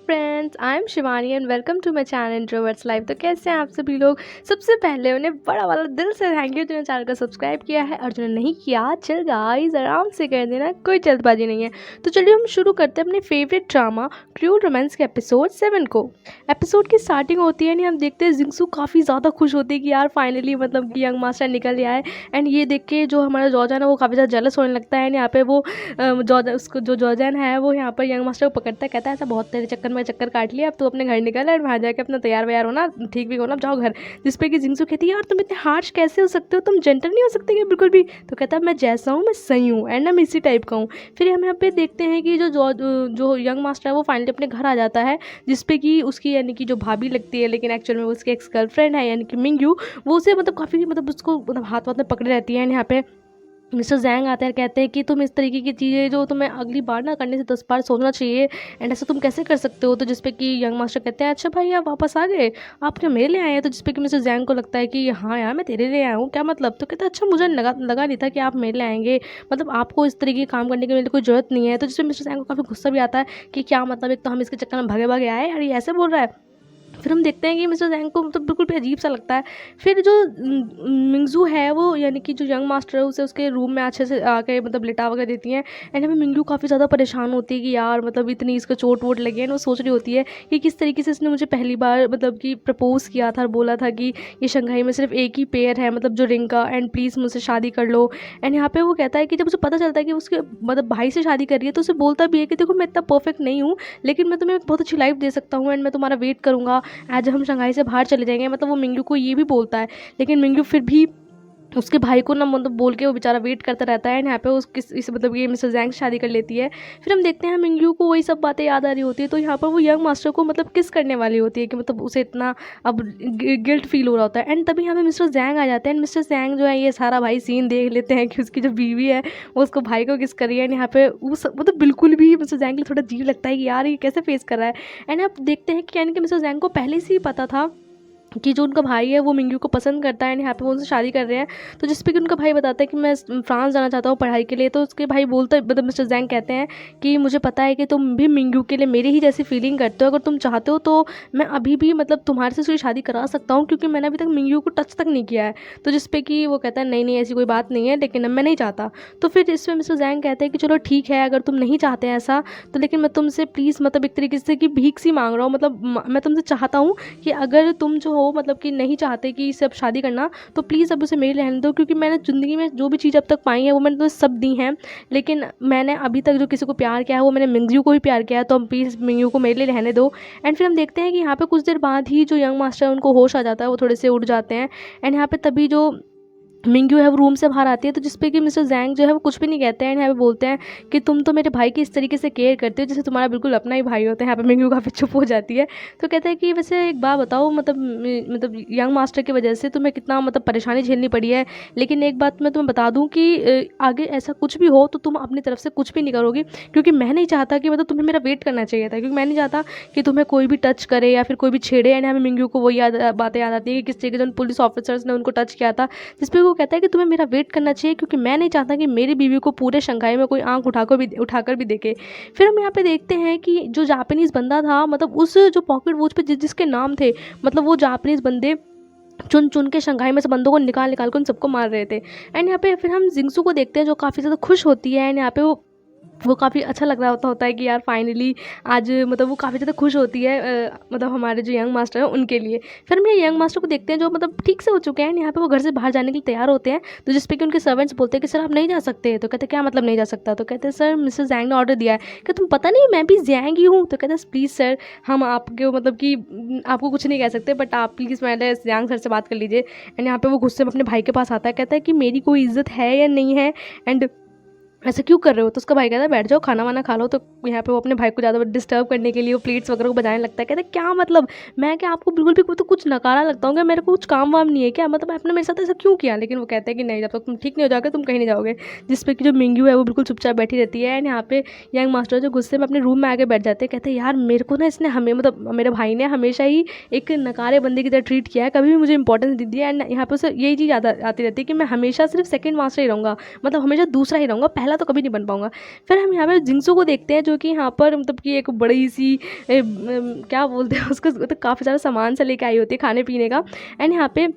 Friends, I am Shivani and welcome to my channel introverts life. तो कैसे हैं आप सभी लोग। सबसे पहले उन्हें बड़ा वाला दिल से थैंक यू जिन्होंने चैनल को सब्सक्राइब किया है, और जिन्होंने नहीं किया चल गाइस आराम से कर देना, कोई जल्दबाजी नहीं है। तो चलिए हम शुरू करते हैं अपने फेवरेट ड्रामा क्रूर रोमांस के एपिसोड 7 को। एपिसोड की स्टार्टिंग होती है, हम देखते हैं जिंगसू काफ़ी ज़्यादा खुश होती है कि यार फाइनली मतलब कि यंग मास्टर निकल आया है। एंड ये देख के जो हमारा जॉर्जन है वो काफ़ी ज़्यादा जेलस होने लगता है। एंड यहाँ पे वो उसको जो जॉर्जन है वो यहाँ पर यंग मास्टर को पकड़ता है, कहता है ऐसा बहुत तेरे चक्कर में चक्कर काट लिया, अब तू अपने घर निकल और वहाँ जाके अपना तैयार व्यार होना, ठीक भी होना, जाओ घर। जिस पे कि जिंगसू कहती है यार तुम इतने हार्श कैसे हो सकते हो, तुम जेंटल नहीं हो सकते क्या बिल्कुल भी। तो कहता है मैं जैसा हूँ मैं सही हूँ एंड हम इसी टाइप का हूँ। फिर हम यहाँ पे देखते हैं कि जो यंग मास्टर है वो फाइनली अपने घर आ जाता है, जिसपे कि उसकी यानी कि जो भाभी लगती है लेकिन एक्चुअल में वो उसकी एक्स गर्लफ्रेंड है यानी कि मिंगयू, वो उसे मतलब काफ़ी मतलब उसको मतलब हाथ में पकड़े रहती है। यहाँ पे मिस्टर जैंग आते हैं, कहते हैं कि तुम इस तरीके की चीज़ें जो तुम्हें अगली बार ना करने से 10 बार सोचना चाहिए एंड ऐसा तुम कैसे कर सकते हो। तो जिसपे कि यंग मास्टर कहते हैं अच्छा भाई आप वापस आ गए, आप क्या मेरे लिए आए हैं। तो जिसपे कि मिस्टर जैंग को लगता है कि हाँ यार मैं तेरे लिए आया हूँ, क्या मतलब। तो कहता है अच्छा मुझे लगा नहीं था कि आप मेरे लिए आएंगे, मतलब आपको इस तरीके के काम करने की मेरे लिए कोई ज़रूरत नहीं है। तो जिसपे मिस्टर जैंग को काफ़ी गुस्सा भी आता है कि क्या मतलब, एक तो हम इसके चक्कर में भागे भागे आए और ये ऐसे बोल रहा है। फिर हम देखते हैं कि मिस्टर जैंग को मतलब बिल्कुल भी अजीब सा लगता है। फिर जो मिंगजू है वो यानी कि जो यंग मास्टर है उसे उसके रूम में अच्छे से आके मतलब लिटा वगैरह देती हैं। एंड हमें मिंगजू काफ़ी ज़्यादा परेशान होती है कि यार मतलब इतनी इसको चोट वोट लगी है। वो सोच रही होती है कि किस तरीके से इसने मुझे पहली बार मतलब कि प्रपोज़ किया था और बोला था कि ये शंघाई में सिर्फ एक ही पेयर है मतलब जो रिंग का, एंड प्लीज़ मुझसे शादी कर लो। एंड यहाँ पे वो कहता है कि जब उसे पता चलता है कि उसके मतलब भाई से शादी कर रही है तो उसे बोलता भी है कि देखो मैं इतना परफेक्ट नहीं हूँ, लेकिन मैं तुम्हें बहुत अच्छी लाइफ दे सकता हूँ एंड मैं तुम्हारा वेट करूँगा आज हम शंघाई से बाहर चले जाएंगे। मतलब वो मिंगयू को ये भी बोलता है, लेकिन मिंगयू फिर भी उसके भाई को ना मतलब बोल के वो बेचारा वेट करता रहता है। यहाँ पे उसकी इस मतलब ये मिस्टर जैंग शादी कर लेती है। फिर हम देखते हैं मिंगयू को वही सब बातें याद आ रही होती है, तो यहाँ पर वो यंग मास्टर को मतलब किस करने वाली होती है कि मतलब उसे इतना अब गिल्ट फील हो रहा होता है। एंड तभी यहाँ पे मिस्टर जैंग आ जाते हैं। एंड मिस्टर जैंग जो है ये सारा भाई सीन देख लेते हैं कि उसकी जो बीवी है वो उसको भाई को किस कर रही है। एंड यहाँ पे उस मतलब बिल्कुल भी मिस्टर जैंग के लिए थोड़ा अजीब लगता है कि यार ये कैसे फेस कर रहा है। एंड आप देखते हैं कि यानी कि मिस्टर जैंग को पहले से ही पता था कि जो उनका भाई है वो मिंगयू को पसंद करता है एंड यहाँ पे वो उनसे शादी कर रहे हैं। तो जिस पे कि उनका भाई बताता है कि मैं फ्रांस जाना चाहता हूँ पढ़ाई के लिए। तो उसके भाई बोलते मतलब मिस्टर जैंग कहते हैं कि मुझे पता है कि तुम भी मिंगयू के लिए मेरी ही जैसी फीलिंग करते हो, अगर तुम चाहते हो तो मैं अभी भी मतलब तुम्हारे से उसकी शादी करा सकता हूँ, क्योंकि मैंने अभी तक मिंगयू को टच तक नहीं किया है। तो जिस पे कि वो कहता है नहीं नहीं ऐसी कोई बात नहीं है, लेकिन मैं नहीं चाहता। तो फिर इसमें मिस्टर जैंग कहते हैं कि चलो ठीक है अगर तुम नहीं चाहते हैं ऐसा, तो लेकिन मैं तुमसे प्लीज़ मतलब एक तरीके से कि भीख सी मांग रहा हूँ, मतलब मैं तुमसे चाहता हूँ कि अगर तुम जो हो मतलब कि नहीं चाहते कि इससे अब शादी करना, तो प्लीज़ अब उसे मेरे रहने दो, क्योंकि मैंने ज़िंदगी में जो भी चीज़ अब तक पाई है वो मैंने तुम्हें सब दी हैं, लेकिन मैंने अभी तक जो किसी को प्यार किया है वो मैंने मिंगयू को भी प्यार किया है, तो अब प्लीज़ मिंगयू को मेरे लिए रहने दो। एंड फिर हम देखते हैं कि यहाँ पे कुछ देर बाद ही जो यंग मास्टर है उनको होश आ जाता है, वो थोड़े से उठ जाते हैं। एंड यहाँ पे तभी जो मिंगयू है वो रूम से बाहर आती है, तो जिसपे कि मिस्टर जैंग जो है वो कुछ भी नहीं कहते हैं। यहाँ पे बोलते हैं कि तुम तो मेरे भाई की इस तरीके से केयर करते हो जैसे तुम्हारा बिल्कुल अपना ही भाई होता है। यहाँ पे मिंगयू काफ़ी चुप हो जाती है। तो कहते हैं कि वैसे एक बात बताओ, मतलब यंग मास्टर की वजह से तुम्हें कितना मतलब परेशानी झेलनी पड़ी है, लेकिन एक बात मैं तुम्हें बता दूँ कि आगे ऐसा कुछ भी हो तो तुम अपनी तरफ से कुछ भी नहीं करोगी, क्योंकि मैं नहीं चाहता कि मतलब तुम्हें मेरा वेट करना चाहिए था, क्योंकि मैं नहीं चाहता कि तुम्हें कोई भी टच करे या फिर कोई भी छेड़े। एंड हमें मिंगयू को वही बातें याद आती है कि किस तरीके से उन पुलिस ऑफिसर्स ने उनको टच किया था, जिसपे वो कहता है कि तुम्हें मेरा वेट करना चाहिए, क्योंकि मैं नहीं चाहता कि मेरी बीवी को पूरे शंघाई में कोई आंख उठाकर भी देखे। फिर हम यहाँ पे देखते हैं कि जो जापानीज़ बंदा था मतलब उस जो पॉकेट वॉच पे जिसके नाम थे, मतलब वो जापानीज़ बंदे चुन चुन के शंघाई में से बंदों को निकाल निकाल कर उन सबको मार रहे थे। एंड यहाँ पे फिर हम जिंगसू को देखते हैं जो काफ़ी ज़्यादा खुश होती है। एंड यहाँ पे वो काफ़ी अच्छा लग रहा होता है कि यार फाइनली आज मतलब वो काफ़ी ज़्यादा खुश होती है मतलब हमारे जो यंग मास्टर हैं उनके लिए। फिर हम ये यंग मास्टर को देखते हैं जो मतलब ठीक से हो चुके हैं। यहाँ पे वो घर से बाहर जाने के लिए तैयार होते हैं, तो जिस पे कि उनके सर्वेंट्स बोलते हैं कि सर आप नहीं जा सकते। तो कहते हैं क्या मतलब नहीं जा सकता। तो कहते हैं सर मिस्टर जैंग ने ऑर्डर दिया है। कि तुम पता नहीं मैं भी जैंग ही हूँ। तो कहते हैं प्लीज़ सर हम आपके मतलब कि आपको कुछ नहीं कह सकते, बट आप प्लीज़ पहले जैंग सर से बात कर लीजिए। एंड यहाँ पे वो गुस्से में अपने भाई के पास आता है, कहता है कि मेरी कोई इज्जत है या नहीं है, एंड ऐसा क्यों कर रहे हो। तो उसका भाई कहता है बैठ जाओ खाना वाना खा लो। तो यहाँ पे वो अपने भाई को ज़्यादा डिस्टर्ब करने के लिए वो प्लेट्स वगैरह को बजाने लगता है। कहता है क्या मतलब मैं क्या आपको बिल्कुल भी तो कुछ नकारा लगता हूँ क्या, मेरे को कुछ काम वाम नहीं है क्या, मतलब आपने मेरे साथ ऐसा क्यों किया। लेकिन वो कहते हैं कि नहीं जब तक तुम ठीक नहीं हो जाओगे तुम कहीं नहीं जाओगे। जिस पे कि जो मिंगयू है वो बिल्कुल चुपचाप बैठी रहती है। एंड यहाँ पे यंग मास्टर जो गुस्से में अपने रूम में आके बैठ जाते हैं, कहते हैं यार मेरे को ना इसने हमें मतलब मेरे भाई ने हमेशा ही एक नकारे बंदे की तरह ट्रीट किया है, कभी भी मुझे इंपॉर्टेंस दी है। एंड यहाँ पे उसे यही चीज़ आती रहती है कि मैं हमेशा सिर्फ सेकंड मास्टर ही रहूँगा, मतलब हमेशा दूसरा ही रहूँगा, पहला तो कभी नहीं बन पाऊँगा। फिर हम यहाँ पे जिंक्सो को देखते हैं जो कि यहाँ पर मतलब कि एक बड़ी सी क्या बोलते हैं उसको, तो काफ़ी सारा सामान सा लेके आई होती है खाने पीने का। एंड यहाँ पे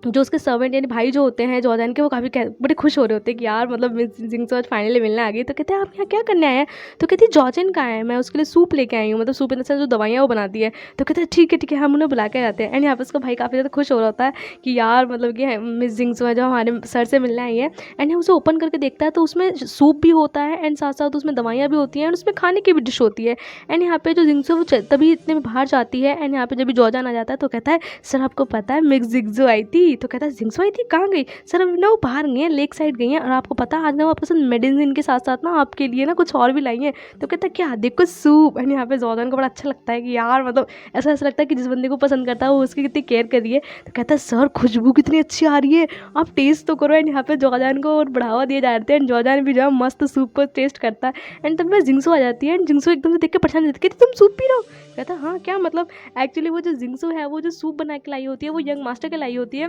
जो उसके सर्वेंट यानी भाई जो होते हैं जॉर्डन के, वो काफ़ी बड़े खुश हो रहे होते हैं कि यार मतलब मिस जिंक्सो आज फाइनली मिलने आ गई। तो कहते हैं आप यहाँ क्या करने आए हैं? तो कहती है जॉर्डन कहाँ है, मैं उसके लिए सूप लेके आई हूँ, मतलब सूप इन जो दवाइयाँ वो बनाती है। तो कहते हैं ठीक है हम उन्हें बुला के आते हैं। एंड यहाँ पे उसका भाई काफ़ी ज़्यादा खुश हो रहा होता है कि यार मतलब कि मिस जिंक्सो है जो हमारे सर से मिलने आई है। एंड उसे ओपन करके देखता है तो उसमें सूप भी होता है एंड साथ साथ उसमें दवाइयाँ भी होती हैं एंड उसमें खाने की भी डिश होती है। एंड यहाँ पे जो जिंक्सो वो तभी इतने में बाहर जाती है। एंड यहाँ पे जब भी जॉर्डन आ जाता है तो कहता है सर आपको पता है मिस जिंक्सो आई थी। तो कहता है जिंक्सो थी कहाँ गई सर? अभी ना वो बाहर गई है, लेक साइड गई हैं, और आपको पता है आज ना वो आपके साथ मेडिसिन के साथ साथ ना आपके लिए ना कुछ और भी लाई हैं। तो कहता है क्या? देखो सूप। एंड यहाँ पे जॉर्डन को बड़ा अच्छा लगता है कि यार मतलब ऐसा लगता है कि जिस बंदे को पसंद करता है वो उसकी कितनी केयर कर रही है। तो कहता है सर खुशबू कितनी अच्छी आ रही है, आप टेस्ट तो करो। एंड यहाँ पे जॉर्डन को और बढ़ावा दिए जाते हैं एंड जॉर्डन भी जो है मस्त सूप को टेस्ट करता है। एंड तब मैं जिंक्सो आ जाती है एंड जिंक्सो एकदम से देख के परेशान रहती है, तुम सूप पी रहे हो? कहता है हाँ क्या मतलब, एक्चुअली वो जो जिंक्सो है वो जो सूप बना के लाई होती है वो यंग मास्टर के लाई होती है,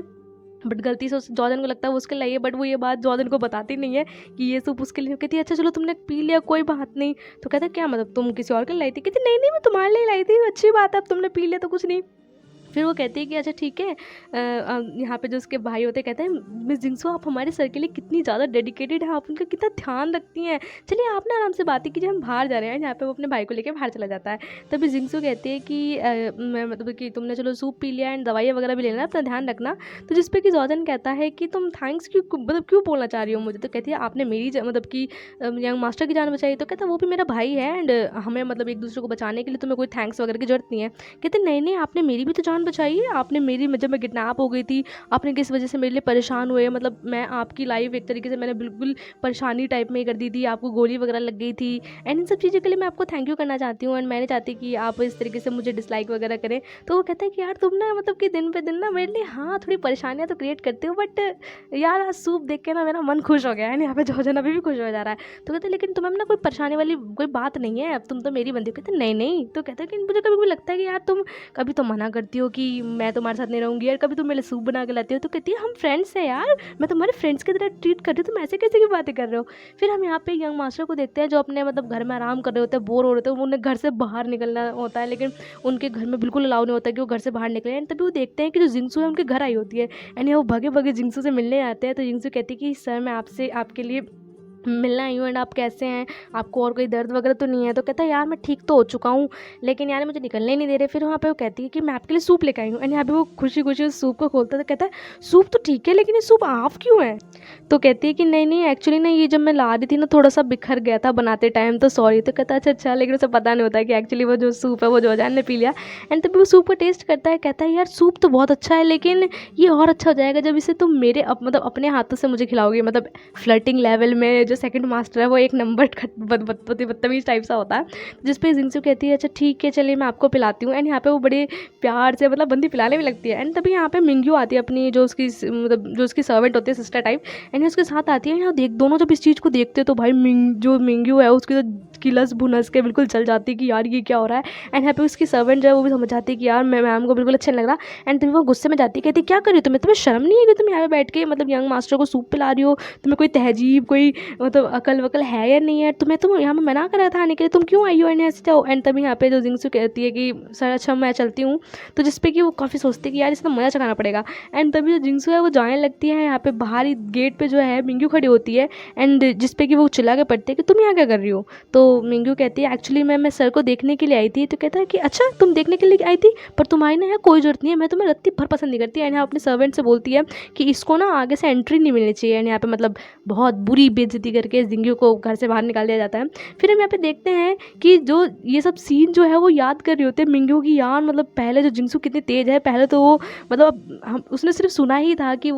बट गलती से जॉर्डन को लगता है वो उसके लिए, बट वो ये बात जॉर्डन को बताती नहीं है कि ये सूप उसके लिए। कहती है अच्छा चलो तुमने पी लिया कोई बात नहीं। तो कहता है क्या मतलब तुम किसी और के लिए लाई थी? कहती नहीं मैं तुम्हारे लिए लाई थी, अच्छी बात है अब तुमने पी लिया तो कुछ नहीं। फिर वो कहती है कि अच्छा ठीक है। यहाँ पे जो उसके भाई होते कहते हैं मिस जिंक्सो आप हमारे सर के लिए कितनी ज़्यादा डेडिकेटेड है, आप उनका कितना ध्यान रखती हैं, चलिए आप ना आराम से बातें कीजिए हम बाहर जा रहे हैं। यहाँ पे वो अपने भाई को लेकर बाहर चला जाता है। तभी जिंक्सो कहती है कि मैं मतलब कि तुमने चलो सूप पी लिया एंड दवाइयाँ वगैरह भी लेना, अपना ध्यान रखना। तो जिस पे कि जॉर्डन कहता है कि तुम थैंक्स क्यों मतलब क्यों बोलना चाह रही हो मुझे? तो कहती है आपने मेरी मतलब कि यंग मास्टर की जान बचाई। तो कहता है वो भी मेरा भाई है एंड हमें मतलब एक दूसरे को बचाने के लिए तुम्हें कोई थैंक्स वगैरह की जरूरत नहीं है। कहते नहीं आपने मेरी भी तो जान बचाई है, आपने मेरी जब मैं किडनैप हो गई थी आपने किस वजह से मेरे लिए परेशान हुए, मतलब मैं आपकी लाइफ एक तरीके से मैंने बिल्कुल परेशानी टाइप में कर दी थी, आपको गोली वगैरह लग गई थी। एंड इन सब चीज़ों के लिए मैं आपको थैंक यू करना चाहती हूँ एंड मैं नहीं चाहती कि आप इस तरीके से मुझे डिसलाइक वगैरह करें। तो वो कहता है कि यार तुम ना मतलब कि दिन पे दिन ना मेरे लिए हाँ थोड़ी परेशानियाँ तो क्रिएट करते हो, बट यार आज सूप देख के ना मेरा मन खुश हो गया है। यहाँ पे जॉर्डन अभी भी खुश हो जा रहा है। तो कहते हैं लेकिन तुम्हें ना कोई परेशानी वाली कोई बात नहीं है, अब तुम तो मेरी बनती हो। कहते नहीं। तो कहते हैं कि मुझे कभी कभी लगता है कि यार तुम कभी तो मना करती हो कि मैं तुम्हारे साथ नहीं रहूँगी यार, कभी तुम मेरे सूप बना के लाती हो। तो कहती है हम फ्रेंड्स हैं यार, मैं तुम्हारे फ्रेंड्स की तरह ट्रीट कर रही हूँ, तुम ऐसे कैसे की बातें कर रहे हो? फिर हम यहाँ पे यंग मास्टर को देखते हैं जो अपने मतलब घर में आराम कर रहे होते हैं, बोर हो रहे होते हैं, उन्हें घर से बाहर निकलना होता है लेकिन उनके घर में बिल्कुल अलाउ नहीं होता कि वो घर से बाहर निकले। एंड तभी वो देखते हैं कि जो जिंक्सो है उनके घर आई होती है एंड वो भगे भगे जिंक्सो से मिलने आते हैं। तो जिंक्सो कहती है कि सर मैं आपसे आपके लिए मिलना आई हूँ एंड आप कैसे हैं, आपको और कोई दर्द वगैरह तो नहीं है? तो कहता है यार मैं ठीक तो हो चुका हूँ लेकिन यार मुझे निकलने नहीं दे रहे। फिर वहाँ पे वो कहती है कि मैं आपके लिए सूप लेकर आई हूँ एंड यहाँ पे वो खुशी खुशी उस सूप को खोलता है। तो कहता है सूप तो ठीक है लेकिन ये सूप आप क्यों है? तो कहती है कि नहीं एक्चुअली ना ये जब मैं ला रही थी ना थोड़ा सा बिखर गया था बनाते टाइम, तो सॉरी। तो कहता है अच्छा लेकिन उसे पता नहीं होता कि एक्चुअली वो जो सूप है वो जॉर्डन ने पी लिया। एंड तभी वो सूप को टेस्ट करता है, कहता है यार सूप तो बहुत अच्छा है लेकिन ये और अच्छा हो जाएगा जब इसे तुम मेरे मतलब अपने हाथों से मुझे खिलाओगे। मतलब फ्लर्टिंग लेवल में जो सेकंड मास्टर है वो एक नंबर बदतमीज टाइप सा होता है, जिस पे जिंक्सो कहती है अच्छा ठीक है चलिए मैं आपको पिलाती हूँ। एंड यहाँ पे वो बड़े प्यार से मतलब बंदी पिलाने भी लगती है। एंड तभी यहाँ पे मिंग्यू आती है अपनी जो उसकी मतलब जो उसकी सर्वेंट होती है सिस्टर टाइप, एंड उसके साथ आती है। यहाँ दोनों जब इस चीज़ को देखते हैं तो भाई जो मिंग्यू है उसकी तो किलस भुनस के बिल्कुल चल जाती है कि यार ये क्या हो रहा है। एंड यहाँ पे उसकी सर्वेंट जो है वो भी समझ जाती है कि यार मैम को बिल्कुल अच्छा नहीं लग रहा। एंड तभी वो गुस्से में जाती है, कहती क्या कर रही हो तुम्हें शर्म नहीं है कि तुम यहाँ पे बैठ के मतलब यंग मास्टर को सूप पिला रही हो, तुम्हें कोई तहजीब कोई मतलब अकल वकल है या नहीं है, तुम्हें तो यहाँ पे मना करा था आने के लिए, तुम क्यों आई हो? एंड ऐसे जाओ। एंड तभी यहाँ पे जो जिंक्सो कहती है कि सर अच्छा मैं चलती हूँ। तो जिसपे कि वो काफ़ी सोचती है कि यार इसे तो मज़ा चखाना पड़ेगा। एंड तभी जो जिंक्सो है वो जाने लगती है, यहाँ पे बाहर ही गेट पे जो है मिंग्यू खड़ी होती है एंड जिसपे कि वो चिल्ला के पड़ती है कि तुम यहाँ क्या कर रही हो? तो मिंग्यू कहती है एक्चुअली मैं सर को देखने के लिए आई थी। तो कहता है कि अच्छा तुम देखने के लिए आई थी, पर तुम्हारी ना यहाँ कोई जरूरत नहीं है, मैं तुम्हें रत्ती भर पसंद नहीं करती। एंड यहाँ अपने सर्वेंट से बोलती है कि इसको ना आगे से एंट्री नहीं मिलनी चाहिए। एंड यहाँ पे मतलब बहुत बुरी बेइज्जती करके जिंग्यू को घर से बाहर निकाल दिया जाता है। फिर हम यहाँ पे देखते हैं कि जो ये सब सीन जो है वो याद कर रहे होते हैं मिंग्यू की, यार मतलब पहले जो जिंक्सो कितनी तेज़ है, पहले तो वो मतलब हम उसने सिर्फ सुना ही था कि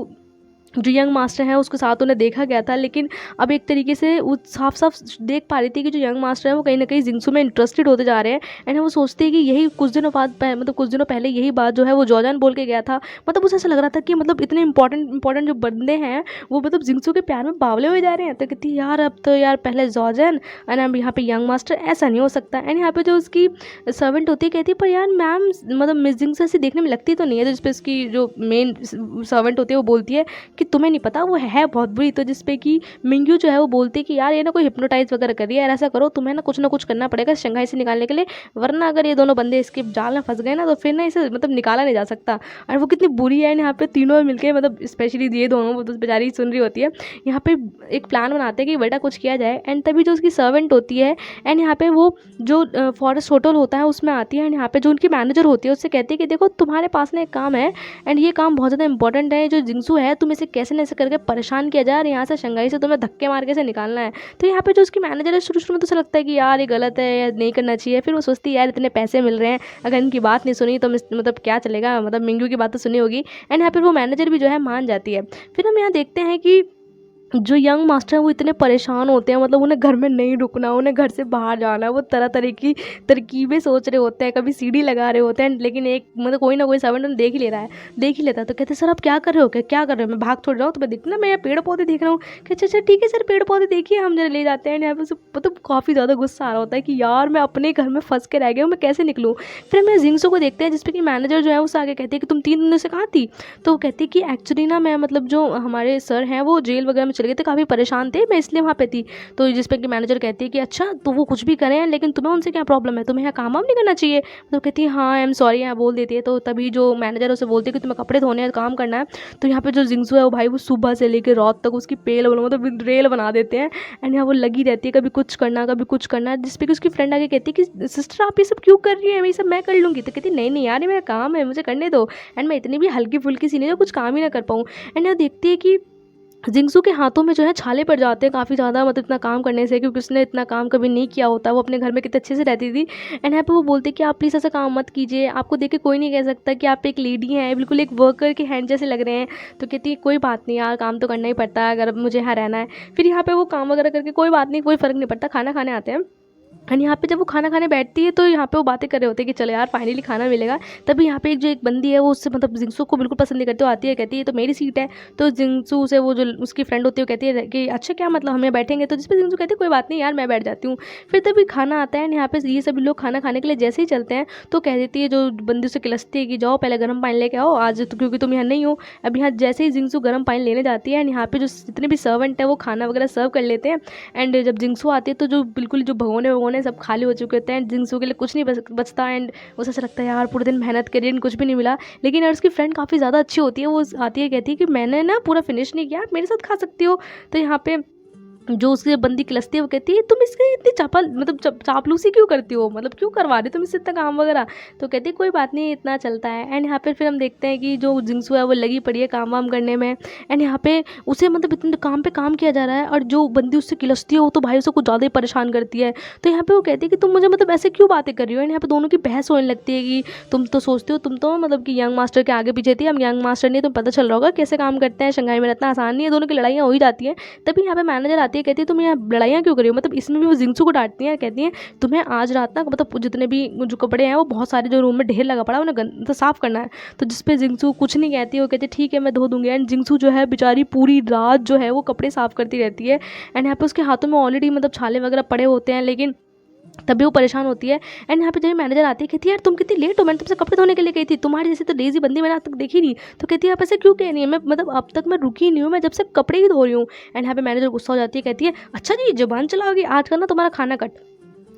जो यंग मास्टर है उसके साथ उन्हें देखा गया था, लेकिन अब एक तरीके से वो साफ साफ देख पा रही थी कि जो यंग मास्टर है वो कहीं ना कहीं जिंक्सो में इंटरेस्टेड होते जा रहे हैं। एंड वो सोचती है कि यही कुछ दिनों बाद मतलब कुछ दिनों पहले यही बात जो है वो जॉर्डन बोल के गया था। मतलब उसे ऐसा लग रहा था कि मतलब इतने इंपॉर्टेंट जो बंदे हैं वो मतलब जिंक्सो के प्यार में बावले हुए जा रहे हैं। तो कहती यार अब तो यार पहले जॉर्डन एंड अब यहाँ पे यंग मास्टर, ऐसा नहीं हो सकता। एंड यहाँ पे जो उसकी सर्वेंट होती है कहती है पर यार मैम मतलब मिस जिंक्सो ऐसी देखने में लगती तो नहीं है। तो जिस पर उसकी जो मेन सर्वेंट होती है वो बोलती है कि तुम्हें नहीं पता वो है बहुत बुरी। तो जिसपे कि मिंग्यू जो है वो बोलती है कि यार ये ना कोई हिप्नोटाइज वगैरह कर रही है, यार ऐसा करो तुम्हें ना कुछ करना पड़ेगा शंघाई से निकालने के लिए, वरना अगर ये दोनों बंदे इसके जाल में फंस गए ना तो फिर ना इसे मतलब निकाला नहीं जा सकता। और वो कितनी बुरी है, यहाँ पे तीनों मिलके मतलब स्पेशली ये दोनों, वो तो बेचारी सुन रही होती है, यहाँ पे एक प्लान बनाते हैं कि बेटा कुछ किया जाए। एंड तभी जो उसकी सर्वेंट होती है एंड यहाँ पे वो जो फॉरेस्ट होटल होता है उसमें आती है एंड यहाँ पे जो उनकी मैनेजर होती है उससे कहती है कि देखो तुम्हारे पास ना एक काम है एंड ये काम बहुत ज़्यादा इंपॉर्टेंट है, जो जिंगसू है तुम इसे कैसे न ऐसे करके परेशान किया जाए और यहाँ से शंघाई से तुम्हें धक्के मार के से निकालना है। तो यहाँ पे जो उसकी मैनेजर है शुरू में तो ऐसा लगता है कि यार ये गलत है या नहीं करना चाहिए, फिर वो सोचती है यार इतने पैसे मिल रहे हैं, अगर इनकी बात नहीं सुनी तो मतलब क्या चलेगा, मतलब मिंगू की बात तो सुनी होगी। एंड यहाँ पर वो मैनेजर भी जो है मान जाती है। फिर हम यहाँ देखते हैं कि जो यंग मास्टर हैं वो इतने परेशान होते हैं, मतलब उन्हें घर में नहीं रुकना, उन्हें घर से बाहर जाना है, वो तरह तरह की तरकीबें सोच रहे होते हैं, कभी सीढ़ी लगा रहे होते हैं, लेकिन एक मतलब कोई ना कोई सर्वेंट उन्हें देख ही लेता है। तो कहते हैं सर आप क्या कर रहे हो, क्या कर रहे हो, मैं भाग छोड़ रहा हूँ, तो मैं देखना मैं पेड़ पौधे देख रहा हूँ। कि अच्छा ठीक है सर पेड़ पौधे देखिए, हम जरा ले जाते हैं। यहाँ पे मतलब काफ़ी ज़्यादा गुस्सा आ रहा होता है कि यार मैं अपने घर में फंस के रह गया हूँ, मैं कैसे निकलूँ। फिर मैं जिंगसू को देखते हैं जिसपे कि मैनेजर जो है उससे आगे कहती है कि तुम 3 दिनों से कहाँ थी। तो वो कहती है कि एक्चुअली ना मैं मतलब जो हमारे सर हैं वो जेल वगैरह में चले गए थे, काफ़ी परेशान थे, मैं इसलिए वहाँ पे थी। तो जिस पे कि मैनेजर कहती है कि अच्छा तो वो कुछ भी करें लेकिन तुम्हें उनसे क्या प्रॉब्लम है, तुम्हें यहाँ काम वाम नहीं करना चाहिए। तो कहती है हाँ आई एम सॉरी, यहाँ बोल देती है। तो तभी जो मैनेजर है उसे बोलती है कि तुम्हें कपड़े धोने हैं, काम करना है। तो यहाँ पे जो जिंगसू है वो भाई वो सुबह से लेकर रात तक उसकी पेल मतलब रेल बना देते हैं एंड यहाँ वो लगी रहती है, कभी कुछ करना, जिसपे कि उसकी फ्रेंड आगे कहती है कि सिस्टर आप ये सब क्यों कर रही है, ये सब मैं कर लूँगी। तो कहती है नहीं यार ये मेरा काम है, मुझे करने दो, एंड मैं इतनी भी हल्की फुल्की सी नहीं जो कुछ काम ही ना कर पाऊँ। एंड यहाँ देखती है कि जिंगसू के हाथों में जो है छाले पड़ जाते हैं काफ़ी ज़्यादा, मतलब इतना काम करने से, क्योंकि उसने इतना काम कभी नहीं किया होता, वो अपने घर में कितने अच्छे से रहती थी। एंड यहाँ पे वो बोलते कि आप प्लीज़ ऐसा काम मत कीजिए, आपको देख के कोई नहीं कह सकता कि आप एक लेडी हैं, बिल्कुल एक वर्कर के हैंड जैसे लग रहे हैं। तो कहती है कोई बात नहीं यार, काम तो करना ही पड़ता है अगर मुझे यहाँ रहना है। फिर यहाँ पे वो काम वगैरह करके कोई बात नहीं, कोई फ़र्क नहीं पड़ता, खाना खाने आते हैं। एंड यहाँ पे जब वो खाना खाने बैठती है तो यहाँ पे वो बातें कर रहे होते हैं कि चलो यार फाइनली खाना मिलेगा। तभी यहाँ पे एक बंदी है वो उससे मतलब जिंगसू को बिल्कुल पसंद नहीं करती, वो आती है कहती है तो मेरी सीट है। तो जिंगसू से वो जो उसकी फ्रेंड होती है वो कहती है कि अच्छा क्या मतलब हमें बैठेंगे, तो जिस पर जिंगसू कहती है कोई बात नहीं यार मैं बैठ जाती हूँ। फिर तभी खाना आता है एंड यहाँ पे ये सभी लोग खाना खाने के लिए जैसे ही चलते हैं तो कह देती है जो बंदी उसे किलसती है कि जाओ पहले गर्म पानी लेके आओ आज तो, क्योंकि तुम यहाँ नहीं हो। अब यहाँ जैसे ही जिंगसू गर्म पानी लेने जाती है एंड यहाँ पे जो जितने भी सर्वेंट है वो खाना वगैरह सर्व कर लेते हैं। एंड जब जिंगसू आती है तो जो बिल्कुल जो भगोने सब खाली हो चुके होते हैं, जिंगसू के लिए कुछ नहीं बचता। एंड उसे ऐसा लगता है यार पूरे दिन मेहनत करी लेकिन कुछ भी नहीं मिला। लेकिन यार उसकी फ्रेंड काफ़ी ज़्यादा अच्छी होती है, वो आती है कहती है कि मैंने ना पूरा फिनिश नहीं किया, आप मेरे साथ खा सकती हो। तो यहाँ पे जो उसकी बंदी किलसती है वो कहती है तुम इसकी इतनी चापलूसी क्यों करती हो, मतलब क्यों करवा रही हो तुम इससे इतना काम वगैरह। तो कहती है कोई बात नहीं इतना चलता है। एंड यहाँ पे फिर हम देखते हैं कि जो जिंगसू है वो लगी पड़ी है काम वाम करने में। एंड यहाँ पे उसे मतलब इतने काम पे काम किया जा रहा है और जो बंदी उससे किलसती है वो तो भाई उसे कुछ ज़्यादा ही परेशान करती है। तो यहाँ पे वो कहती है कि तुम मुझे मतलब ऐसे क्यों बातें कर रही हो। एंड यहाँ पे दोनों की बहस होने लगती है कि तुम तो सोचते हो तुम तो मतलब कि यंग मास्टर के आगे पीछे थी, हम यंग मास्टर नहीं, तुम पता चल रहा होगा कैसे काम करते हैं, शंघाई में रहना आसान नहीं है। दोनों की लड़ाइयाँ हो ही जाती है। तभी यहाँ पे मैनेजर आती है कहती है तुम यहाँ लड़ाइयाँ क्यों करी हो, मतलब इसमें भी वो जिंगसू को डांटती हैं, कहती हैं तुम्हें आज रात ना मतलब जितने भी जो कपड़े हैं वो बहुत सारे जो रूम में ढेर लगा पड़ा है उन्हें तो साफ़ करना है। तो जिस पे जिंगसू कुछ नहीं कहती, वो कहती है ठीक है मैं धो दूंगी। एंड जिंगसू जो है बेचारी पूरी रात जो है वो कपड़े साफ़ करती रहती है। एंड यहाँ पे उसके हाथों में ऑलरेडी मतलब छाले वगैरह पड़े होते हैं, लेकिन तभी वो परेशान होती है। एंड यहाँ पे जब मैनेजर आती है कहती है यार तुम कितनी लेट हो, मैंने तुमसे कपड़े धोने के लिए गई थी, तुम्हारी जैसे तो लेजी बंदी मैंने आज तक देखी नहीं। तो कहती है आप ऐसे क्यों कह रही है, मैं मतलब अब तक मैं रुकी नहीं हूँ, मैं जब से कपड़े ही धो रही हूँ। एंड यहाँ पे मैनेजर गुस्सा हो जाती है, कहती है अच्छा जी जुबान चलाओगी, आज का ना तुम्हारा खाना कट।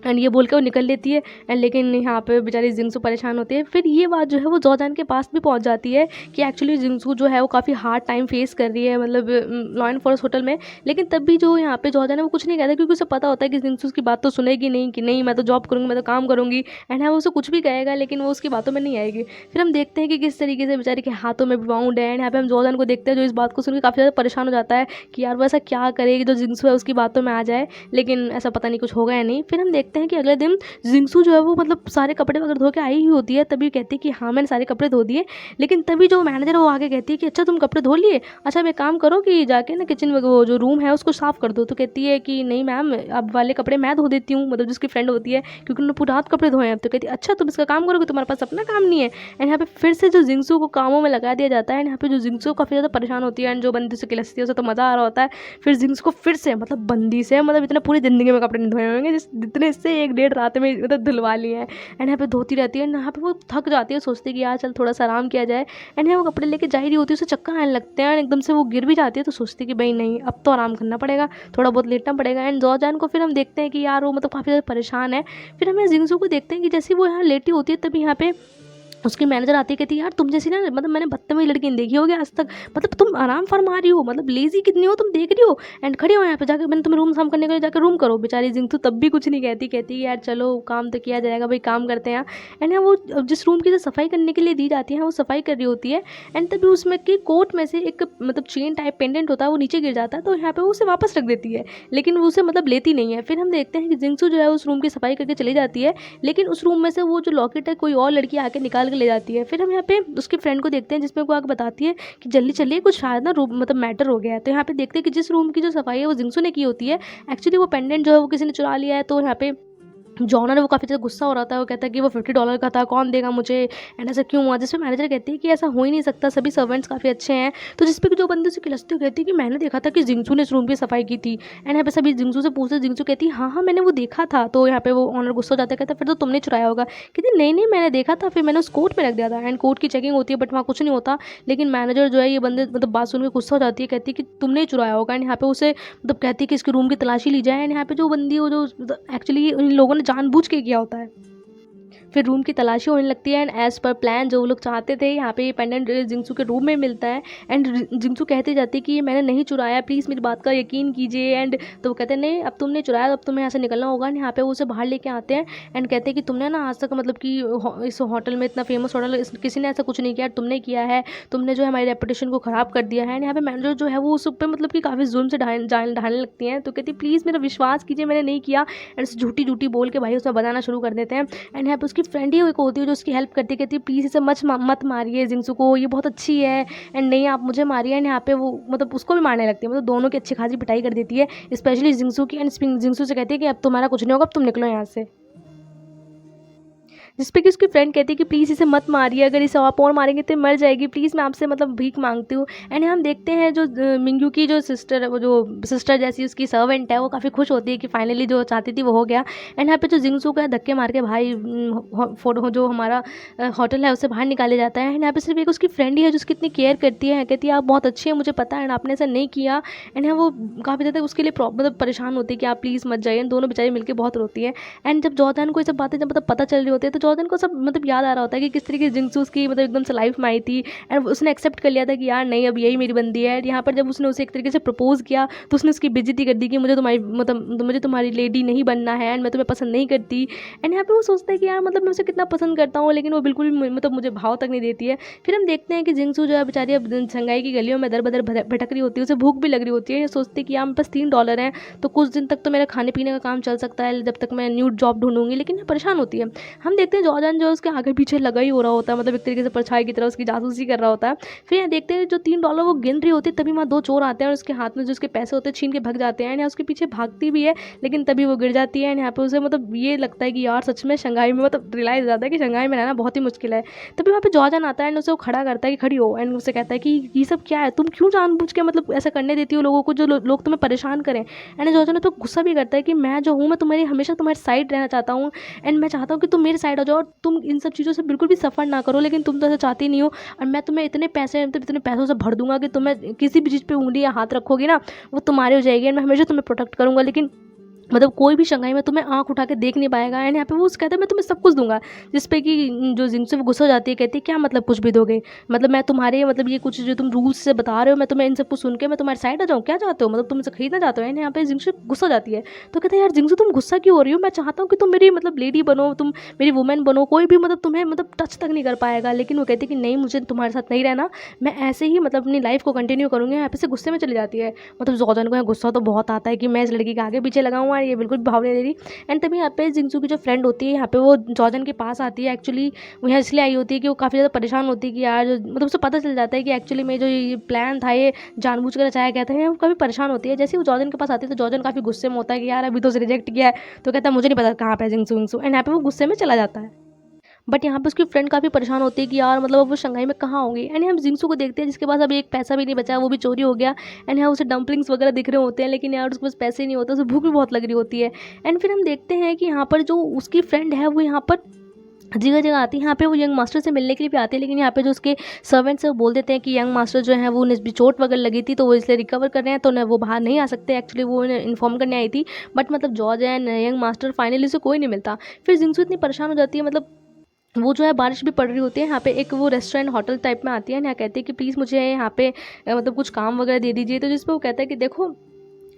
एंड ये बोल के वो निकल लेती है। एंड लेकिन यहाँ पे बेचारी जिंगसू परेशान होती है। फिर ये बात जो है वो जोजान के पास भी पहुँच जाती है कि एक्चुअली जिंगसू जो है वो काफ़ी हार्ड टाइम फेस कर रही है मतलब लॉयन फॉरेस्ट होटल में। लेकिन तब भी जो यहाँ पे जोजान है वो कुछ नहीं कहता, क्योंकि उसे पता होता है कि जिंगसू उसकी बात तो सुनेगी नहीं कि नहीं मैं तो जॉब करूँगी, मैं तो काम करूँगी। एंड हाँ वो उसे कुछ भी कहेगा लेकिन वो उसकी बातों में नहीं आएगी। फिर हम देखते हैं कि किस तरीके से बेचारी के हाथों में बाउंड है। एंड यहाँ पे हम जोजान को देखते हैं जो इस बात को सुन के काफ़ी ज़्यादा परेशान हो जाता है कि यार वो ऐसा क्या करेगी जो जिंगसू है उसकी बातों में आ जाए, लेकिन ऐसा पता नहीं कुछ होगा या नहीं। फिर हम देखते हैं कि अगले दिन जिंगसू जो है वो मतलब सारे कपड़े वगैरह धो के आई ही होती है। तभी कहती है कि हाँ मैंने सारे कपड़े धो दिए। लेकिन तभी जो मैनेजर है वो आगे कहती है कि अच्छा तुम कपड़े धो लिए, अच्छा अब एक काम करो कि जाके ना किचन वो जो रूम है उसको साफ़ कर दो। तो कहती है कि नहीं मैम अब वाले कपड़े मैं धो देती हूँ, मतलब जिसकी फ्रेंड होती है, क्योंकि उन्होंने पूरी रात कपड़े धोए हैं। तो कहती है अच्छा तुम इसका काम करोगे, तुम्हारे पास अपना काम नहीं है। एंड यहाँ पे फिर से जो जिंगसू को कामों में लगा दिया जाता है। एंड यहाँ पे जो जिंगसू काफ़ी ज़्यादा परेशान होती है एंड जो बंदी से किलसती है उसे तो मज़ा आ रहा होता है। फिर जिंगसू को फिर से मतलब बंदी से मतलब इतना पूरी ज़िंदगी में कपड़े नहीं धोए होंगे जितने से 1 डेढ़ रात में मतलब धुलवा लिए हैं। एंड यहाँ पे धोती रहती है एंड यहाँ पे वो थक जाती है, सोचती है कि यार चल थोड़ा सा आराम किया जाए। एंड यहाँ वो कपड़े लेके जा ही रही होती है, उसे चक्कर आने लगते हैं और एकदम से वो गिर भी जाती है। तो सोचती है कि भाई नहीं, अब तो आराम करना पड़ेगा, थोड़ा बहुत लेटना पड़ेगा। एंड जॉर्जन को फिर हम देखते हैं कि यार वो मतलब काफ़ी ज़्यादा परेशान है। फिर हमें जिंगसू को देखते हैं कि जैसे वो यहाँ लेटी होती है तभी यहाँ पे उसकी मैनेजर आती है, कहती है यार तुम जैसी ना मतलब मैंने बदतमीज लड़की नहीं देखी होगी आज तक, मतलब तुम आराम फरमा रही हो, मतलब लेजी कितनी हो तुम, देख रही हो एंड खड़ी हो यहाँ पे जाकर, मैंने तुम्हें रूम साफ करने के लिए जाकर रूम करो। बेचारी जिंगसू तब भी कुछ नहीं कहती, कहती है यार चलो काम तो किया जाएगा भाई, काम करते हैं। एंड यहाँ वो जिस रूम की जो सफाई करने के लिए दी जाती है वो सफाई कर रही होती है। एंड तभी उसमें की कोट में से एक मतलब चेन टाइप पेंडेंट होता है वो नीचे गिर जाता है, तो यहाँ पे वो उसे वापस रख देती है, लेकिन वो उसे मतलब लेती नहीं है। फिर हम देखते हैं कि जिंगसू जो है उस रूम की सफाई करके चली जाती है, लेकिन उस रूम में से वो जो लॉकेट है कोई और लड़की आके निकाल के ले जाती है। फिर हम यहाँ पे उसके फ्रेंड को देखते हैं जिसमें वो आके बताती है कि जल्दी चलिए कुछ शायद ना रूम मतलब मैटर हो गया है। तो यहाँ पे देखते हैं कि जिस रूम की जो सफाई है वो जिंगसू ने की होती है, एक्चुअली वो पेंडेंट जो है वो किसी ने चुरा लिया है। तो यहाँ पे जॉनर वो काफ़ी ज़्यादा गुस्सा हो रहा था, वो कहता है कि वो $50 का था, कौन देगा मुझे, एंड ऐसा क्यों हुआ। जिसमें मैनेजर कहती है कि ऐसा हो ही नहीं सकता, सभी सर्वेंट्स काफ़ी अच्छे हैं। तो जिस पे कि जो बंदे से खिलस्ते कहती है कि मैंने देखा था कि जिंगसू ने इस रूम की सफाई की थी। एंड यहाँ पे सभी जिंगसू से पूछते, जिंगसू कहती है हाँ मैंने वो देखा था। तो यहाँ पे वो ऑनर गुस्सा हो जाता है, कहता है फिर तो तुमने चुराया होगा। कहती नहीं मैंने देखा था, फिर मैंने उस कोर्ट में रख दिया था। एंड कोर्ट की चेकिंग होती है बट वहाँ कुछ नहीं होता, लेकिन मैनेजर जो है ये बंदे मतलब बात सुन के गुस्सा हो जाती है, कहती है कि तुमने ही चुराया होगा। एंड यहाँ पे उसे मतलब कहती है कि इसके रूम की तलाशी ली जाए। एंड यहाँ पे जो बंदी वो जो एक्चुअली इन लोगों ने जानबूझ के किया होता है। फिर रूम की तलाशी होने लगती है एंड एज़ पर प्लान जो वो लोग चाहते थे यहाँ पे ये पेंडेंट जिंगसू के रूम में मिलता है। एंड जिंगसू कहते जाती है कि ये मैंने नहीं चुराया, प्लीज़ मेरी बात का यकीन कीजिए। एंड तो वो कहते हैं नहीं अब तुमने चुराया, अब तुम्हें यहाँ से निकलना होगा। एंड यहाँ पे वो उसे बाहर लेके आते हैं एंड कहते हैं कि तुमने ना आज तक मतलब कि इस होटल में, इतना फेमस होटल, किसी ने ऐसा कुछ नहीं किया, तुमने किया है, तुमने जो है हमारी रेपुटेशन को ख़राब कर दिया है। एंड यहाँ पे मैनेजर जो है वो उस पर मतलब कि काफ़ी जुल्म से ढालने लगती हैं। तो कहती प्लीज़ मेरा विश्वास कीजिए मैंने नहीं किया। एंड झूठी झूठी बोल के भाई उसमें बताना शुरू कर देते हैं। एंड यहाँ पे उसकी फ्रेंड ही एक होती है जो उसकी हेल्प करती है, कहती है प्लीज़ इसे मत मारिए जिंगसू को, ये बहुत अच्छी है एंड नहीं आप मुझे मारिए। एंड यहाँ पे वो मतलब उसको भी मारने लगती है, मतलब दोनों की अच्छी खासी पिटाई कर देती है, स्पेशली जिंगसू की। एंड जिंगसू से कहती है कि अब तुम्हारा कुछ नहीं होगा, अब तुम निकलो यहाँ से। जिस पे कि उसकी फ्रेंड कहती है कि प्लीज़ इसे मत मारिए, अगर इसे आप और मारेंगे तो मर जाएगी, प्लीज़ मैं आपसे मतलब भीख मांगती हूँ। एंड हम देखते हैं जो मिंगू की जो सिस्टर है, वो जो सिस्टर जैसी उसकी सर्वेंट है, वो काफ़ी खुश होती है कि फाइनली जो चाहती थी वो हो गया। एंड यहाँ पे जो जिंगसू का धक्के मार के भाई फोटो जो हमारा होटल है उससे बाहर निकाले जाता है। एंड यहाँ पे सिर्फ एक उसकी फ्रेंड ही है जो उसकी इतनी केयर करती है, कहती है आप बहुत अच्छी है मुझे पता है एंड आपने ऐसा नहीं किया। एंड वो काफ़ी ज़्यादा उसके लिए मतलब परेशान होती है कि आप प्लीज़ मत जाइए। दोनों बेचारी मिलकर बहुत रोती है। एंड जब जॉर्डन को ये सब बातें जब मतलब पता चल रही होती है तो जॉर्डन को सब मतलब याद आ रहा होता है कि किस तरीके से जिंगसू की मतलब एकदम से लाइफ में आई थी। एंड उसने एक्सेप्ट कर लिया था कि यार नहीं अब यही मेरी बंदी है। यहाँ पर जब उसने उसे एक तरीके से प्रपोज किया तो उसने उसकी बेइज्जती कर दी कि मुझे तुम्हारी मतलब मुझे तुम्हारी लेडी नहीं बनना है एंड मैं तुम्हें पसंद नहीं करती। एंड यहाँ पे वो सोचता है कि यार मतलब मैं उसे कितना पसंद करता हूँ, लेकिन वो बिल्कुल भी मतलब मुझे भाव तक नहीं देती है। फिर हम देखते हैं कि जिंगसू जो है बेचारी अब शंघाई की गलियों में दर बदर भटक रही होती है, उसे भूख भी लग रही होती है। ये सोचती है कि यार मेरे पास $3 हैं तो कुछ दिन तक तो मेरा खाने पीने का काम चल सकता है जब तक मैं न्यू जॉब ढूंढूंगी, लेकिन ये परेशान होती है। हम देखते हैं जॉर्डन जो उसके आगे पीछे लगा ही हो रहा होता है, मतलब एक तरीके से परछाई की तरह उसकी जासूसी कर रहा होता है। फिर यहाँ देखते हैं जो $3 वो गिन रही होती है तभी वहाँ 2 चोर आते हैं और उसके हाथ में जो उसके पैसे होते हैं छीन के भाग जाते हैं। एंड उसके पीछे भागती भी है लेकिन तभी वो गिर जाती है। एंड यहाँ पे उसे मतलब ये लगता है कि यार सच में शंघाई में मतलब रियलाइज हो जाता है कि शंघाई में रहना बहुत ही मुश्किल है। तभी वहाँ पे जॉर्डन आता है एंड उसे वो खड़ा करता है कि खड़ी हो। एंड उसे कहता है कि ये सब क्या है, तुम क्यों जानबूझ के मतलब ऐसा करने देती हो लोगों को जो लोग तुम्हें परेशान करें। एंड जॉर्डन तो गुस्सा भी करता है कि मैं जो हूँ मैं तुम्हारी हमेशा तुम्हारी साइड रहना चाहता हूँ एंड मैं चाहता हूँ कि तुम मेरी साइड हो जाओ और तुम इन सब चीज़ों से बिल्कुल भी सफ़र ना करो, लेकिन तुम तो ऐसा चाहती नहीं हो। और मैं तुम्हें इतने पैसे मतलब इतने पैसों से भर दूंगा कि तुम्हें किसी भी चीज़ पे उंगली या हाथ रखोगी ना वो तुम्हारी हो जाएगी। एंड मैं हमेशा तुम्हें प्रोटेक्ट करूंगा, लेकिन मतलब कोई भी शंघाई में तुम्हें आंख उठा के देख नहीं पाएगा। एंड यहाँ पे वो कहता है मैं तुम्हें सब कुछ दूंगा, जिस पे कि जो जिंगसू वो गुस्सा हो जाती है, कहती है क्या मतलब कुछ भी दोगे, मतलब मैं तुम्हारे मतलब ये कुछ जो तुम रूल्स से बता रहे हो मैं तुम्हें इन सबको सुन के मैं तुम्हारी साइड आ जाऊँ, क्या चाहते हो, मतलब तुम इसे खरीदना चाहते हो। एंड यहाँ पे जिंगसू गुस्सा हो जाती है तो कहते हैं यार जिंगसू तुम गुस्सा क्यों हो रही हो, मैं चाहता हूँ कि तुम मेरी मतलब लेडी बनो, तुम मेरी वुमेन बनो, कोई भी मतलब तुम्हें मतलब टच तक नहीं कर पाएगा। लेकिन वो कहती है कि नहीं मुझे तुम्हारे साथ नहीं रहना, मैं ऐसे ही मतलब अपनी लाइफ को कंटिन्यू करूँगी। यहाँ पे से गुस्से में चली जाती है। मतलब जॉर्डन को यहाँ गुस्सा तो बहुत आता है कि मैं इस लड़की के आगे पीछे लगाऊँ और ये बिल्कुल भाव नहीं दे रही। एंड तभी यहाँ पे जिंगसू की जो फ्रेंड होती है यहाँ पे वो जॉर्डन के पास आती है। एक्चुअली वो यहाँ इसलिए आई होती है कि वो काफ़ी ज़्यादा परेशान होती है कि यार मतलब उसे पता चल जाता है कि एक्चुअली में जो ये प्लान था ये जानबूझ कर रचाया गया था। वो काफ़ी परेशान होती है। जैसे वो जॉर्डन के पास आती है तो जॉर्डन काफ़ी गुस्से में होता है कि यार अभी तो उसे रिजेक्ट किया है, तो कहता है मुझे नहीं पता कहाँ पे जिंगसू। एंड यहाँ पे वो गुस्से में चला जाता है। बट यहाँ पे उसकी फ्रेंड काफ़ी परेशान होती है कि यार मतलब अब वो शंघाई में कहाँ होंगी। एंड हम जिंसू को देखते हैं जिसके पास अभी एक पैसा भी नहीं बचा है, वो भी चोरी हो गया। एंड यहाँ उसे डंपलिंग्स वगैरह दिख रहे होते हैं, लेकिन यार उसके पास पैसे नहीं होते, उसे भूख भी बहुत लग रही होती है। एंड फिर हम देखते हैं कि यहाँ पर जो उसकी फ्रेंड है वो यहाँ पर जगह जगह आती है। यहाँ पे वो यंग मास्टर से मिलने के लिए भी आती है, लेकिन यहाँ पे जो उसके सर्वेंट्स है वो बोल देते हैं कि यंग मास्टर जो है वो उन्हें भी चोट वगैरह लगी थी, तो वो इसलिए रिकवर कर रहे हैं, तो न वो बाहर नहीं आ सकते। एक्चुअली वो उन्हें इन्फॉर्म करने आई थी, बट मतलब George and young master finally से कोई नहीं मिलता। फिर जिंसू इतनी परेशान हो जाती है, मतलब वो जो है बारिश भी पड़ रही होती है। यहाँ पे एक वो रेस्टोरेंट होटल टाइप में आती है, यहाँ कहती है कि प्लीज़ मुझे यहाँ पे मतलब कुछ काम वगैरह दे दीजिए। तो जिस पे वो कहता है कि देखो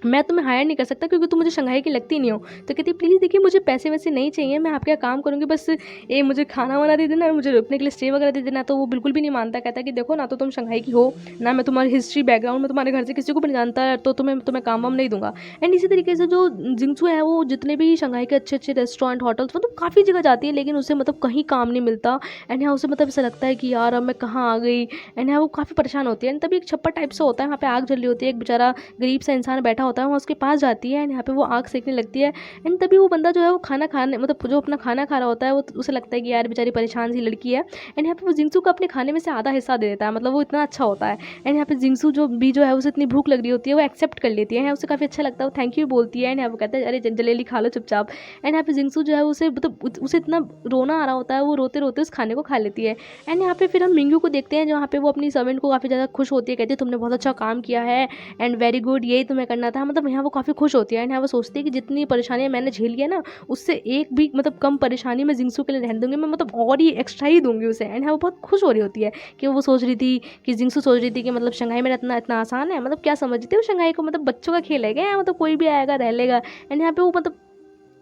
मैं तुम्हें हायर नहीं कर सकता क्योंकि तुम मुझे शंघाई की लगती नहीं हो। तो कहती है प्लीज़ देखिए मुझे पैसे वैसे नहीं चाहिए, मैं आपके यहाँ काम करूँगी, बस ये मुझे खाना वाना दे देना, मुझे रुकने के लिए स्टे वगैरह दे देना। तो वो बिल्कुल भी नहीं मानता, कहता है कि देखो ना तो तुम शंघाई की हो ना, मैं तुम्हारी हिस्ट्री बैकग्राउंड में तुम्हारे घर से किसी को भी नहीं जानता, तो तुम्हें काम वाम नहीं दूंगा। एंड इसी तरीके से जो जिंगसू है वो जितने भी शंघाई के अच्छे अच्छे रेस्टोरेंट होटल्स मतलब काफ़ी जगह जाती है, लेकिन उसे मतलब कहीं काम नहीं मिलता। एंड यहाँ उसे मतलब ऐसा लगता है कि यार अब मैं कहाँ आ गई। एंड यहाँ वो काफ़ी परेशान होती है। एंड तभी एक छप्पर टाइप से होता है, वहाँ पे आग जल रही होती है, एक बेचारा गरीब सा इंसान बैठा होता है, वहाँ उसके पास जाती है। एंड यहाँ पे वो आग सेकने लगती है। एंड तभी वो बंदा जो है वो खाना खाने मतलब जो अपना खाना खा रहा होता है, वो उसे लगता है कि यार बेचारी परेशान सी लड़की है। एंड यहाँ पे वो जिंसू को अपने खाने में से आधा हिस्सा दे देता है, मतलब वो इतना अच्छा होता है। एंड यहाँ पे जिंसू जो है उसे इतनी भूख लग रही होती है, वो एक्सेप्ट कर लेती है, उसे काफ़ी अच्छा लगता है, वो थैंक यू बोलती है। एंड यहाँ वो कहता है अरे जलेली खा लो चुपचाप। एंड यहाँ पे जिंसू जो है उसे मतलब उसे इतना रोना आ रहा होता है, वो रोते रोते उस खाने को खा लेती है। एंड यहाँ पे फिर हम मिंगू को देखते हैं, जहाँ पे वो अपनी सर्वेंट को काफ़ी ज़्यादा खुश होती है, कहती है तुमने बहुत अच्छा काम किया है एंड वेरी गुड, यही तुम्हें करना था। मतलब यहाँ वो काफ़ी खुश होती है। एंड यहाँ वो सोचती है कि जितनी परेशानियाँ मैंने झेली है ना, उससे एक भी मतलब कम परेशानी मैं जिंसू के लिए रहने दूंगी, मैं मतलब और ही एक्स्ट्रा ही दूंगी उसे। एंड यहाँ वो बहुत खुश हो रही होती है कि वो सोच रही थी कि जिंसू सोच रही थी कि मतलब शंघाई में रहना इतना आसान है, मतलब क्या समझती है वो शंघाई को, मतलब बच्चों का खेल है क्या, मतलब कोई भी आएगा रह लेगा। एंड यहाँ पे वो मतलब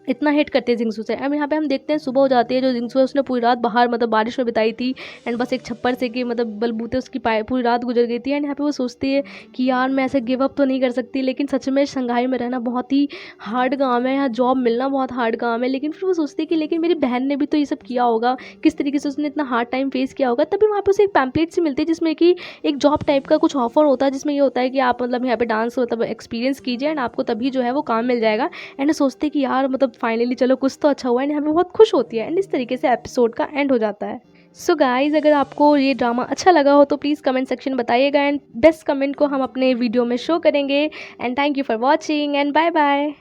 इतना हेट करते हैं जिंगसू से। अब यहाँ पे हम देखते हैं सुबह हो जाती है, जो जिंगसू है उसने पूरी रात बाहर मतलब बारिश में बिताई थी। एंड बस एक छप्पर से कि मतलब बलबूते उसकी पूरी रात गुजर गई थी। एंड यहाँ पे वो सोचती है कि यार मैं ऐसे गिव अप तो नहीं कर सकती, लेकिन सच में शंघाई में रहना बहुत ही हार्ड काम है, यहाँ जॉब मिलना बहुत हार्ड काम है। लेकिन फिर वो सोचती है कि लेकिन मेरी बहन ने भी तो ये सब किया होगा, किस तरीके से उसने इतना हार्ड टाइम फेस किया होगा। तभी वहाँ पे उसे एक पैम्पलेट से मिलती है जिसमें कि एक जॉब टाइप का कुछ ऑफर होता है, जिसमें ये होता है कि आप मतलब यहाँ पे डांस मतलब एक्सपीरियंस कीजिए एंड आपको तभी जो है वो काम मिल जाएगा। एंड सोचते कि यार मतलब फाइनली चलो कुछ तो अच्छा हुआ है। यहाँ पे बहुत खुश होती है। एंड इस तरीके से एपिसोड का एंड हो जाता है। सो गाइज अगर आपको ये ड्रामा अच्छा लगा हो तो प्लीज़ कमेंट सेक्शन बताइएगा, एंड बेस्ट कमेंट को हम अपने वीडियो में शो करेंगे। And thank you for watching and bye bye.